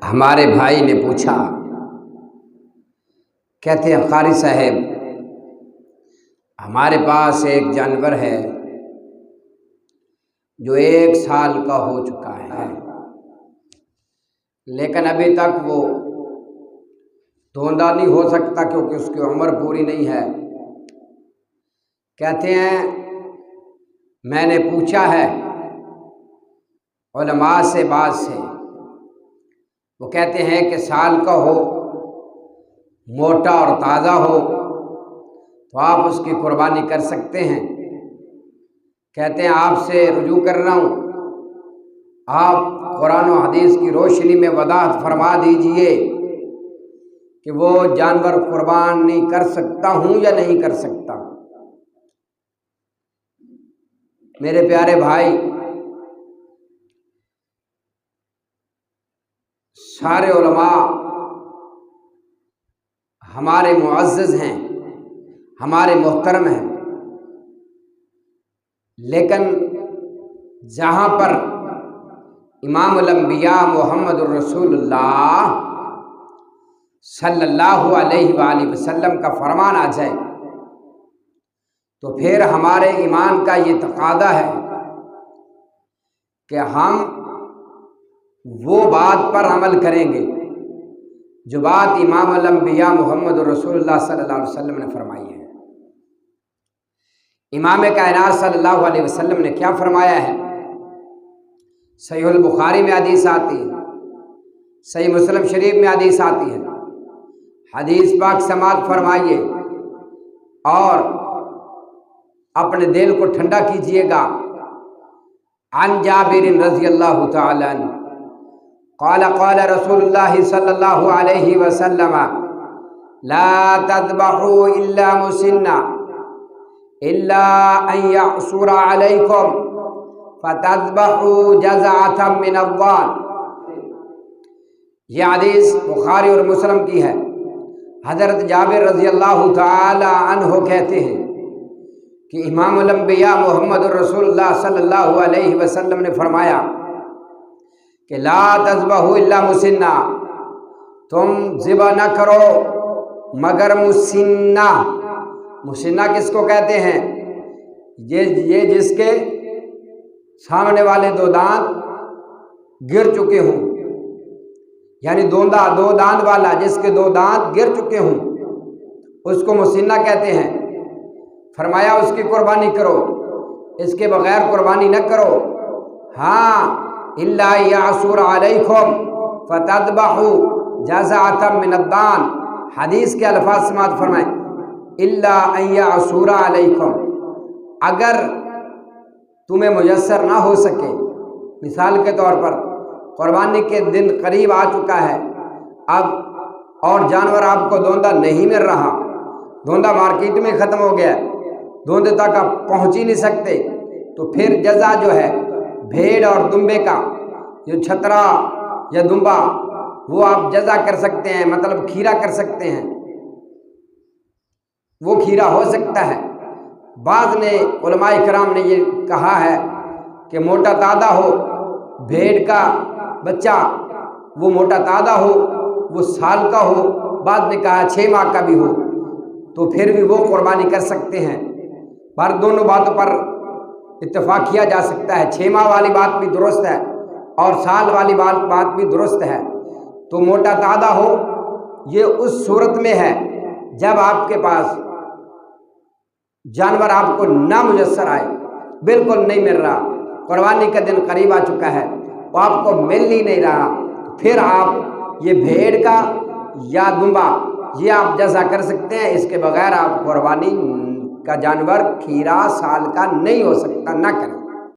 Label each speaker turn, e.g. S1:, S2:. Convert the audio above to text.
S1: ہمارے بھائی نے پوچھا، کہتے ہیں قاری صاحب ہمارے پاس ایک جانور ہے جو 1 سال کا ہو چکا ہے، لیکن ابھی تک وہ دھوندا نہیں ہو سکتا کیونکہ اس کی عمر پوری نہیں ہے۔ کہتے ہیں میں نے پوچھا ہے علماء سے، بعض سے، وہ کہتے ہیں کہ سال کا ہو، موٹا اور تازہ ہو تو آپ اس کی قربانی کر سکتے ہیں۔ کہتے ہیں آپ سے رجوع کر رہا ہوں، آپ قرآن و حدیث کی روشنی میں وضاحت فرما دیجئے کہ وہ جانور قربان نہیں کر سکتا ہوں یا نہیں کر سکتا۔ میرے پیارے بھائی، سارے علماء ہمارے معزز ہیں، ہمارے محترم ہیں، لیکن جہاں پر امام الانبیاء محمد الرسول اللہ صلی اللہ علیہ وآلہ وسلم کا فرمان آ جائے تو پھر ہمارے ایمان کا یہ تقاضا ہے کہ ہم وہ بات پر عمل کریں گے جو بات امام الانبیاء محمد رسول اللہ صلی اللہ علیہ وسلم نے فرمائی ہے۔ امام کائنات صلی اللہ علیہ وسلم نے کیا فرمایا ہے؟ صحیح البخاری میں حدیث آتی ہے، صحیح مسلم شریف میں حدیث آتی ہے۔ حدیث پاک سماعت فرمائیے اور اپنے دل کو ٹھنڈا کیجئے گا۔ عن جابر رضی اللہ تعالی عنہ قال قال رسول اللہ صلی اللہ علیہ وسلم لا تذبحوا الا مسنا الا ان يعصر عليكم فتذبحوا جزعة من الضان۔ یہ حدیث بخاری اور مسلم کی ہے۔ حضرت جابر رضی اللہ تعالی عنہ کہتے ہیں کہ امام الانبیاء محمد الرسول اللہ صلی اللہ علیہ وسلم نے فرمایا کہ لا تذبحوا الا مسنا، تم ذبح نہ کرو مگر مسنا۔ مسنا کس کو کہتے ہیں؟ یہ جس کے سامنے والے 2 دانت گر چکے ہوں، یعنی دو دانت والا جس کے 2 دانت گر چکے ہوں، اس کو مسنا کہتے ہیں۔ فرمایا اس کی قربانی کرو، اس کے بغیر قربانی نہ کرو۔ ہاں الا یعصر علیکم فتذبحوا جزعة من الضان، حدیث کے الفاظ سماعت فرمائیں، الا ان یعصر علیکم، اگر تمہیں میسر نہ ہو سکے، مثال کے طور پر قربانی کے دن قریب آ چکا ہے، اب اور جانور آپ کو دھوندا نہیں مل رہا، دھوندا مارکیٹ میں ختم ہو گیا، دھوندے تک آپ پہنچ ہی نہیں سکتے، تو پھر جزا جو ہے بھیڑ اور دمبے کا، جو چھترا یا دمبا، وہ آپ جزا کر سکتے ہیں، مطلب کھیرا کر سکتے ہیں، وہ کھیرا ہو سکتا ہے۔ بعض نے علماء کرام نے یہ کہا ہے کہ موٹا تازہ ہو، بھیڑ کا بچہ وہ موٹا تازہ ہو، وہ سال کا ہو، بعض نے کہا 6 ماہ کا بھی ہو، تو پھر بھی وہ قربانی کر سکتے ہیں۔ پر دونوں باتوں پر اتفاق کیا جا سکتا ہے، 6 ماہ والی بات بھی درست ہے اور سال والی بات بھی درست ہے۔ تو موٹا تازہ ہو یہ اس صورت میں ہے جب آپ کے پاس جانور آپ کو نہ میسر آئے، بالکل نہیں مل رہا، قربانی کا دن قریب آ چکا ہے، وہ آپ کو مل ہی نہیں رہا، پھر آپ یہ بھیڑ کا یا دمبا یہ آپ جزا کر سکتے ہیں، اس کے بغیر آپ قربانی کا جانور کھیرا سال کا نہیں ہو سکتا، نہ کریں۔